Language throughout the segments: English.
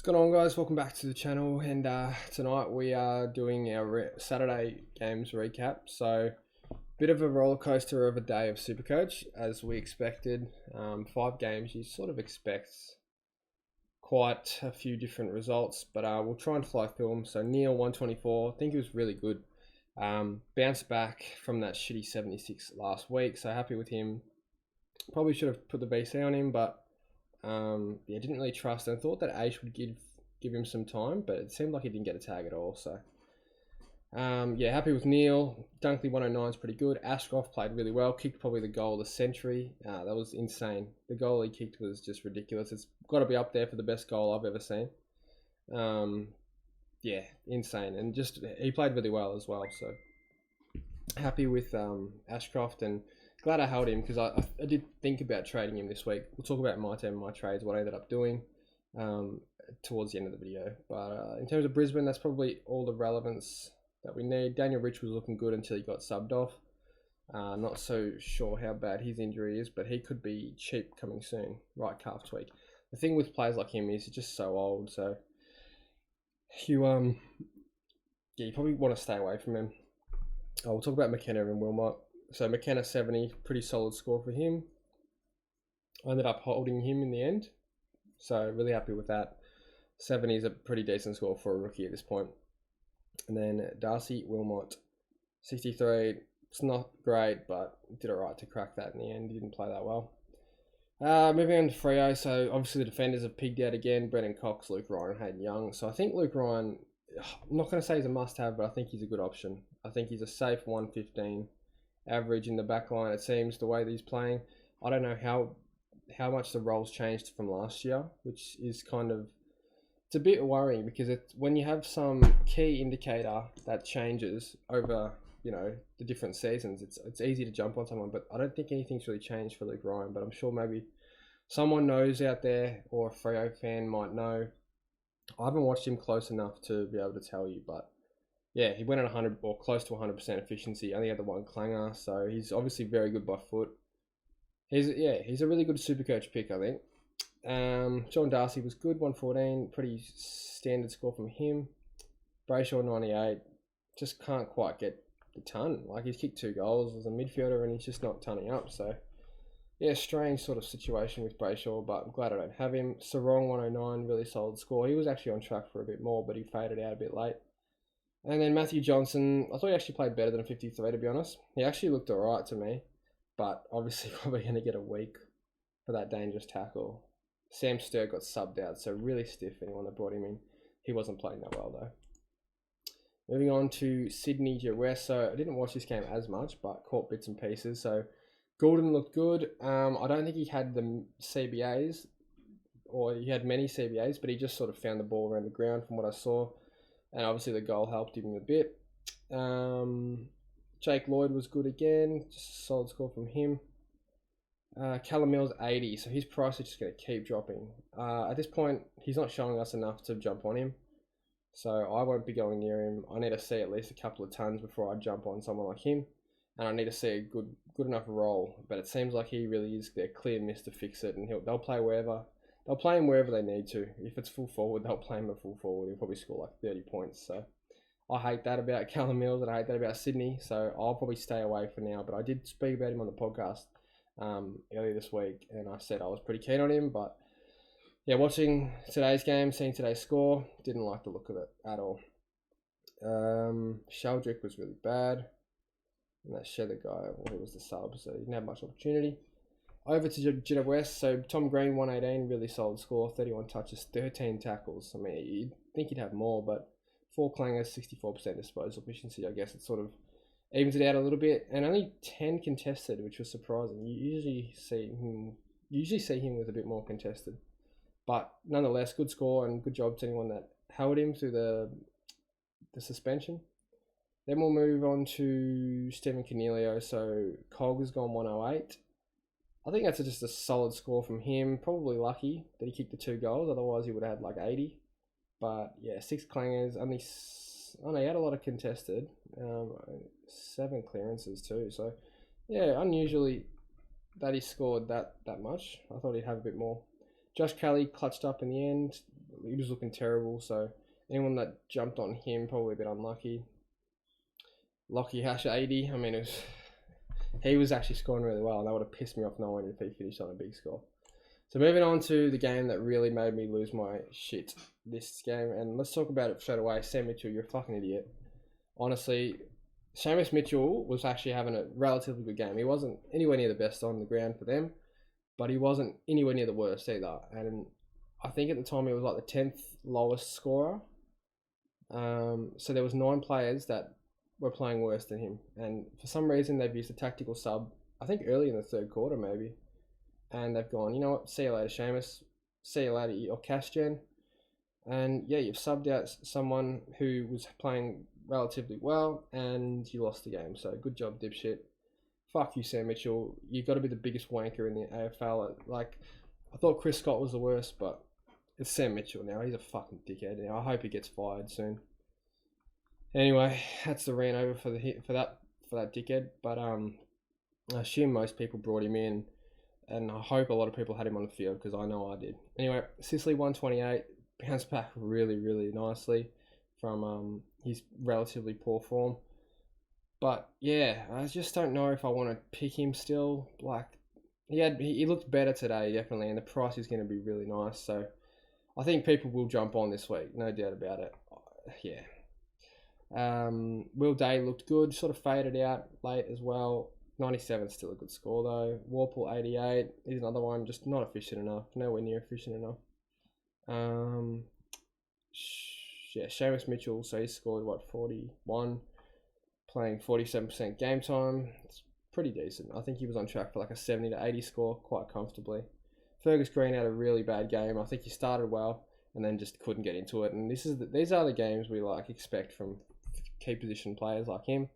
What's going on, guys? Welcome back to the channel, and tonight we are doing our Saturday games recap. So bit of a roller coaster of a day of Supercoach, as we expected. 5 games, you sort of expect quite a few different results, but we'll try and fly through them. So Neil 124, I think he was really good. Bounced back from that shitty 76 last week, so happy with him. Probably should have put the VC on him, but yeah, didn't really trust and thought that Aish would give him some time, but it seemed like he didn't get a tag at all. So yeah, happy with Neil. Dunkley 109 is pretty good. Ashcroft played really well, kicked probably the goal of the century. That was insane. The goal he kicked was just ridiculous. It's got to be up there for the best goal I've ever seen. Yeah, insane, and just he played really well as well. So happy with Ashcroft, and glad I held him because I did think about trading him this week. We'll talk about my team, my trades, what I ended up doing towards the end of the video. But in terms of Brisbane, that's probably all the relevance that we need. Daniel Rich was looking good until he got subbed off. Not so sure how bad his injury is, but he could be cheap coming soon. Right calf tweak. The thing with players like him is he's just so old, so you yeah, you probably want to stay away from him. We'll talk about McKenna and Wilmot. So McKenna 70, pretty solid score for him. I ended up holding him in the end, so really happy with that. 70 is a pretty decent score for a rookie at this point. And then Darcy Wilmot 63. It's not great, but did alright to crack that in the end. He didn't play that well. Moving on to Freo. So obviously the defenders have pigged out again. Brendan Cox, Luke Ryan, Hayden Young. So I think Luke Ryan, I'm not going to say he's a must-have, but I think he's a good option. I think he's a safe 115 average in the back line, it seems, the way that he's playing. I don't know how much the roles changed from last year, which is kind of, it's a bit worrying because it's when you have some key indicator that changes over, you know, the different seasons, it's easy to jump on someone, but I don't think anything's really changed for Luke Ryan, but I'm sure maybe someone knows out there, or a Freo fan might know. I haven't watched him close enough to be able to tell you, but yeah, he went at 100 or close to 100% efficiency. Only had the one clanger, so he's obviously very good by foot. He's a really good Supercoach pick, I think. John Darcy was good, 114, pretty standard score from him. Brayshaw 98, just can't quite get the ton. Like, he's kicked 2 goals as a midfielder and he's just not turning up. So yeah, strange sort of situation with Brayshaw, but I'm glad I don't have him. Sarong 109, really solid score. He was actually on track for a bit more, but he faded out a bit late. And then Matthew Johnson, I thought he actually played better than a 53, to be honest. He actually looked alright to me, but obviously probably going to get a week for that dangerous tackle. Sam Sturt got subbed out, so really stiff anyone that brought him in. He wasn't playing that well, though. Moving on to Sydney GWS. So I didn't watch this game as much, but caught bits and pieces. So Gordon looked good. I don't think he had the CBAs, or he had many CBAs, but he just sort of found the ball around the ground from what I saw. And obviously the goal helped him a bit. Jake Lloyd was good again. Just a solid score from him. Callum Mills 80. So his price is just going to keep dropping. At this point, he's not showing us enough to jump on him. So I won't be going near him. I need to see at least a couple of tons before I jump on someone like him. And I need to see a good enough role. But it seems like he really is their clear miss to fix it. And they'll play wherever. They'll play him wherever they need to. If it's full forward, they'll play him at full forward. He'll probably score like 30 points. So I hate that about Callum Mills, and I hate that about Sydney. So I'll probably stay away for now. But I did speak about him on the podcast earlier this week, and I said I was pretty keen on him. But yeah, watching today's game, seeing today's score, didn't like the look of it at all. Sheldrick was really bad. And that Shether guy, well, he was the sub, so he didn't have much opportunity. Over to GWS, so Tom Green 118, really solid score, 31 touches, 13 tackles. I mean, you'd think he'd have more, but 4 clangers, 64% disposal efficiency. I guess it sort of evens it out a little bit, and only 10 contested, which was surprising. You usually see him with a bit more contested, but nonetheless, good score and good job to anyone that held him through the suspension. Then we'll move on to Stephen Cornelio. So Cog has gone 108. I think that's just a solid score from him. Probably lucky that he kicked the 2 goals. Otherwise, he would have had like 80. But yeah, 6 clangers. He had a lot of contested. 7 clearances too. So yeah, unusually that he scored that much. I thought he'd have a bit more. Josh Kelly clutched up in the end. he was looking terrible. So anyone that jumped on him probably a bit unlucky. Lockie Hash 80. I mean, he was actually scoring really well, and that would have pissed me off knowing if he finished on a big score. So moving on to the game that really made me lose my shit this game, and let's talk about it straight away. Sam Mitchell, you're a fucking idiot. Honestly, Seamus Mitchell was actually having a relatively good game. He wasn't anywhere near the best on the ground for them, but he wasn't anywhere near the worst either. And I think at the time he was like the 10th lowest scorer. So there was 9 players that were playing worse than him. And for some reason they've used a tactical sub, I think early in the third quarter maybe. And they've gone, you know what, see you later, Seamus. See you later, your cash gen. And yeah, you've subbed out someone who was playing relatively well, and you lost the game. So good job, dipshit. Fuck you, Sam Mitchell. You've got to be the biggest wanker in the AFL. Like, I thought Chris Scott was the worst, but it's Sam Mitchell now. He's a fucking dickhead. Now I hope he gets fired soon. Anyway, that's the rant over for that dickhead. But I assume most people brought him in, and I hope a lot of people had him on the field because I know I did. Anyway, Sicily 128 bounced back really, really nicely from his relatively poor form. But yeah, I just don't know if I want to pick him still. Like, he looked better today, definitely, and the price is going to be really nice. So I think people will jump on this week, no doubt about it. Yeah. Will Day looked good, sort of faded out late as well. 97 is still a good score though. Warple 88 is another one, just not efficient enough, nowhere near efficient enough. Yeah, Seamus Mitchell, so he scored 41, playing 47% game time. It's pretty decent. I think he was on track for like a 70 to 80 score quite comfortably. Fergus Green had a really bad game. I think he started well and then just couldn't get into it. And these are the games we like expect from key position players like him.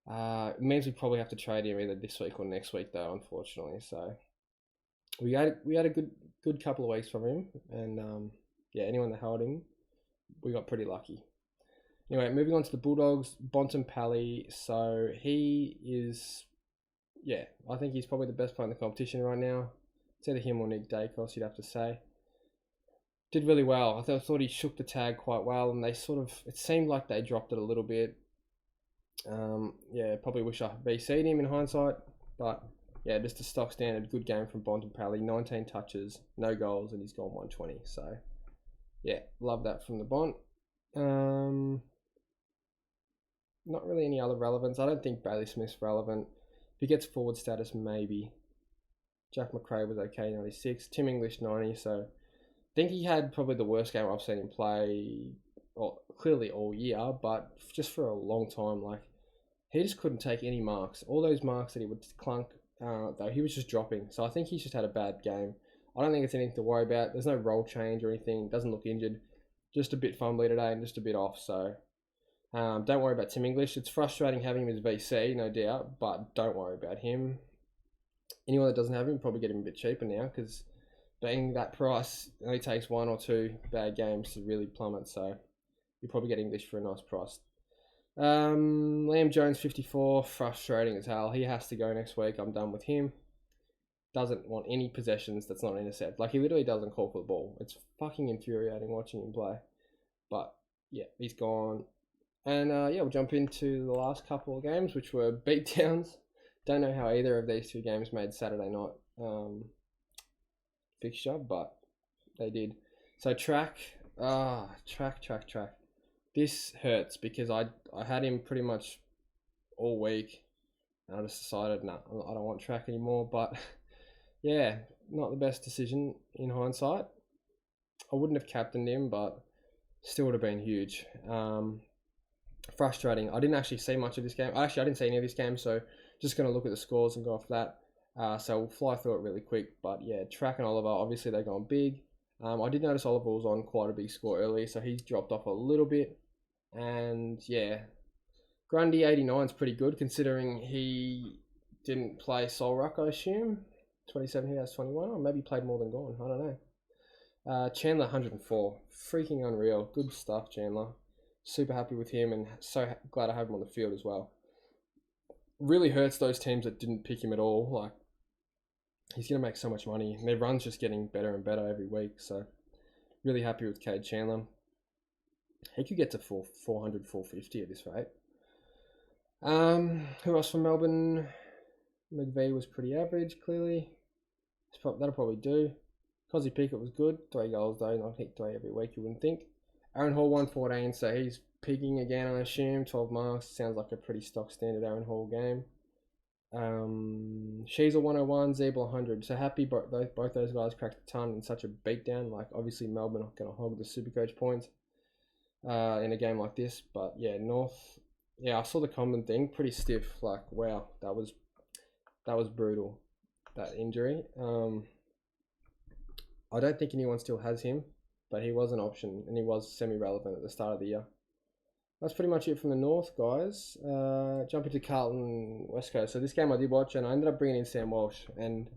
It means we probably have to trade him either this week or next week though, unfortunately. So we had a good couple of weeks from him, and yeah, anyone that held him, we got pretty lucky. Anyway, moving on to the Bulldogs, Bontempelli. So he is, yeah, I think he's probably the best player in the competition right now. It's either him or Nick Dacos, you'd have to say. Did really well. I thought he shook the tag quite well, and it seemed like they dropped it a little bit. Yeah, probably wish I BC'd him in hindsight, but yeah, just a stock standard good game from Bontempelli. 19 touches, no goals, and he's gone 120. So yeah, love that from the Bont. Not really any other relevance. I don't think Bailey Smith's relevant. If he gets forward status, maybe. Jack McRae was okay, 96. Tim English, 90. So I think he had probably the worst game I've seen him play, clearly all year, but just for a long time. Like, he just couldn't take any marks. All those marks that he would clunk, though, he was just dropping. So I think he's just had a bad game. I don't think it's anything to worry about. There's no role change or anything. Doesn't look injured. Just a bit fumbly today and just a bit off. So don't worry about Tim English. It's frustrating having him as VC, no doubt, but don't worry about him. Anyone that doesn't have him probably get him a bit cheaper now, because being that price, it only takes 1 or 2 bad games to really plummet. So you'll probably get English for a nice price. Liam Jones, 54, frustrating as hell. He has to go next week. I'm done with him. Doesn't want any possessions that's not an intercept. Like, he literally doesn't call for the ball. It's fucking infuriating watching him play. But yeah, he's gone. And yeah, we'll jump into the last couple of games, which were beatdowns. Don't know how either of these 2 games made Saturday night fixture, but they did. So track. This hurts because I had him pretty much all week, and I just decided, nah, I don't want track anymore. But yeah, not the best decision in hindsight. I wouldn't have captained him, but still would have been huge. Frustrating. I didn't actually see much of this game. Actually, I didn't see any of this game, so just going to look at the scores and go off that. So we'll fly through it really quick. But yeah, Track and Oliver, obviously they're going big. I did notice Oliver was on quite a big score early, so he's dropped off a little bit. And yeah, Grundy 89 is pretty good considering he didn't play Sol Ruck, I assume. 27, he has 21, or maybe played more than Gone. I don't know. Chandler 104, freaking unreal. Good stuff, Chandler. Super happy with him, and so glad I have him on the field as well. Really hurts those teams that didn't pick him at all. Like, he's going to make so much money. And their run's just getting better and better every week. So Really happy with Cade Chandler. He could get to 400, 450 at this rate. Who else from Melbourne? McVee was pretty average, clearly. That'll probably do. Cozzy Pickett was good. 3 goals, though. Not hit 3 every week, you wouldn't think. Aaron Hall, 114, so he's peaking again, I assume. 12 marks. Sounds like a pretty stock standard Aaron Hall game. She's a 101, Zeeble 100. So happy both those guys cracked a ton in such a beatdown. Like, obviously, Melbourne are going to hog the Supercoach points in a game like this. But, yeah, North... Yeah, I saw the common thing. Pretty stiff. Like, wow, that was brutal, that injury. I don't think anyone still has him, but he was an option, and he was semi-relevant at the start of the year. That's pretty much it from the North, guys. Jump into Carlton, West Coast. So this game I did watch, and I ended up bringing in Sam Walsh. And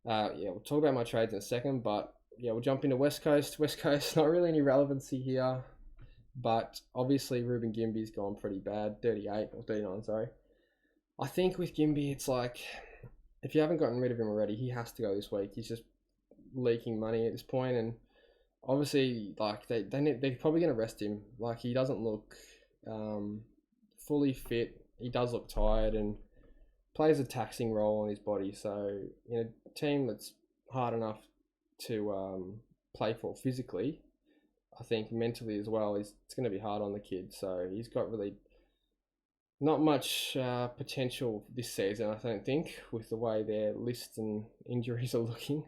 yeah, we'll talk about my trades in a second, but yeah, we'll jump into West Coast. West Coast, not really any relevancy here, but obviously Ruben Gimby's gone pretty bad, 38 or 39, sorry. I think with Gimby, it's like, if you haven't gotten rid of him already, he has to go this week. He's just leaking money at this point, and obviously, like, they're probably going to rest him. Like, he doesn't look fully fit. He does look tired and plays a taxing role on his body. So, in a team that's hard enough to play for physically, I think mentally as well, it's going to be hard on the kid. So, he's got really not much potential this season, I don't think, with the way their lists and injuries are looking.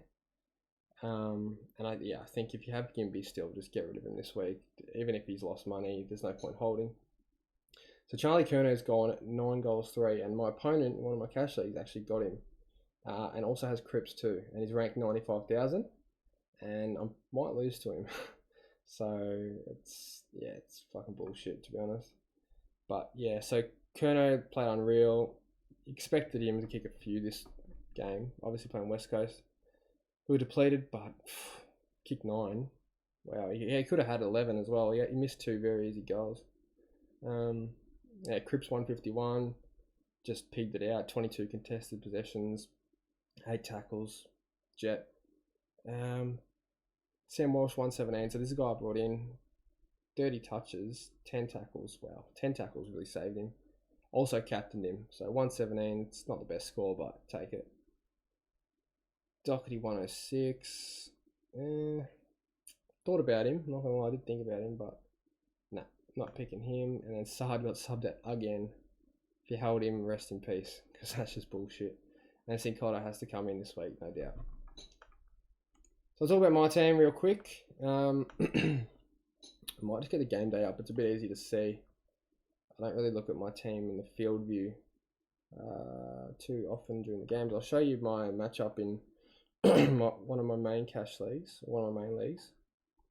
And I think if you have Gimby still, just get rid of him this week. Even if he's lost money, there's no point holding. So Charlie Curnow's gone at 9 goals, 3, and my opponent, one of my cash leagues, actually got him. And also has Cripps too, and he's ranked 95,000, and I might lose to him. So it's fucking bullshit, to be honest. But yeah, so Curnow played unreal. Expected him to kick a few this game, obviously playing West Coast. We were depleted, but kicked 9. Wow, he could have had 11 as well. He missed 2 very easy goals. Cripps 151, just pigged it out. 22 contested possessions, 8 tackles, jet. Sam Walsh 117. So this is a guy I brought in. 30 touches, 10 tackles. Wow, 10 tackles really saved him. Also captained him. So 117. It's not the best score, but take it. Doherty 106. Thought about him. Not gonna lie, I did think about him, but nah, not picking him. And then Saad got subbed out again. If you held him, rest in peace, because that's just bullshit. And Sincotta has to come in this week, no doubt. So I'll talk about my team real quick. I might just get the game day up. It's a bit easy to see. I don't really look at my team in the field view too often during the games. I'll show you my matchup in one of my main cash leagues, one of my main leagues.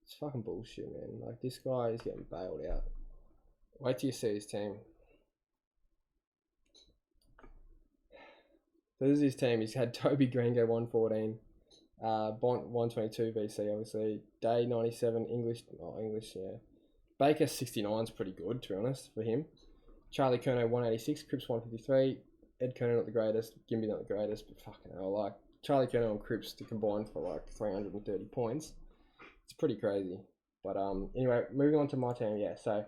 It's fucking bullshit, man. Like, this guy is getting bailed out. Wait till you see his team. So this is his team. He's had Toby Green go 114, Bont 122 VC, obviously. Day 97, English, yeah. Baker 69 is pretty good, to be honest, for him. Charlie Curnow 186, Cripps 153. Ed Curnow not the greatest, Gimby not the greatest, but fucking hell, like, Charlie Curnow and Cripps to combine for like 330 points. It's pretty crazy. But anyway, moving on to my team, yeah. So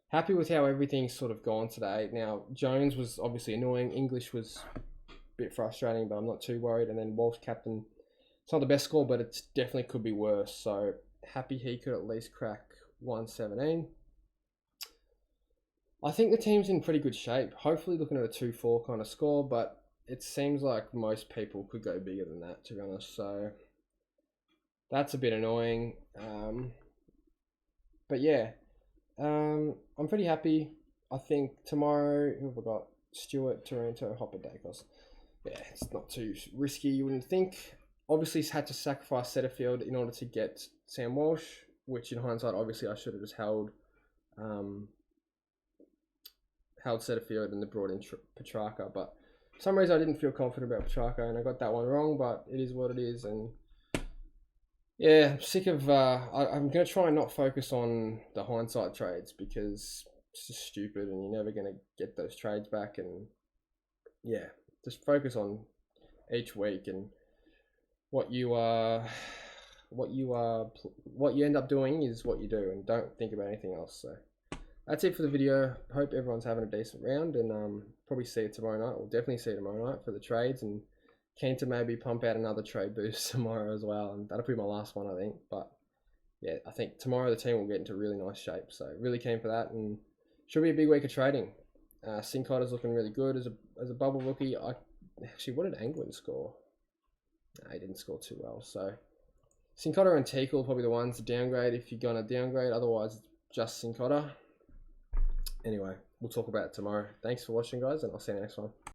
happy with how everything's sort of gone today. Now, Jones was obviously annoying. English was a bit frustrating, but I'm not too worried. And then Walsh captain. It's not the best score, but it definitely could be worse. So happy he could at least crack 117. I think the team's in pretty good shape. Hopefully looking at a 2-4 kind of score, but it seems like most people could go bigger than that, to be honest. So that's a bit annoying. But yeah, I'm pretty happy. I think tomorrow, who have I got? Stewart, Taranto, Hopper, Dacos. Yeah, it's not too risky, you wouldn't think. Obviously, he's had to sacrifice Setterfield in order to get Sam Walsh, which in hindsight, obviously, I should have just held Setterfield and then brought in Petrarca. But for some reason, I didn't feel confident about Petrarca, and I got that one wrong, but it is what it is. And yeah, I'm sick of... I'm going to try and not focus on the hindsight trades, because it's just stupid and you're never going to get those trades back. And yeah, just focus on each week and what you what you end up doing is what you do, and don't think about anything else. So that's it for the video. Hope everyone's having a decent round, and probably see it tomorrow night. We'll definitely see it tomorrow night for the trades, and keen to maybe pump out another trade boost tomorrow as well, and that'll be my last one, I think. But yeah, I think tomorrow the team will get into really nice shape, so really keen for that, and should be a big week of trading. Sincotter's looking really good as a bubble rookie. Actually, what did Angwin score? He didn't score too well. So Cincotta and Teakle are probably the ones to downgrade if you're going to downgrade. Otherwise, just Cincotta. Anyway, we'll talk about it tomorrow. Thanks for watching, guys, and I'll see you next one.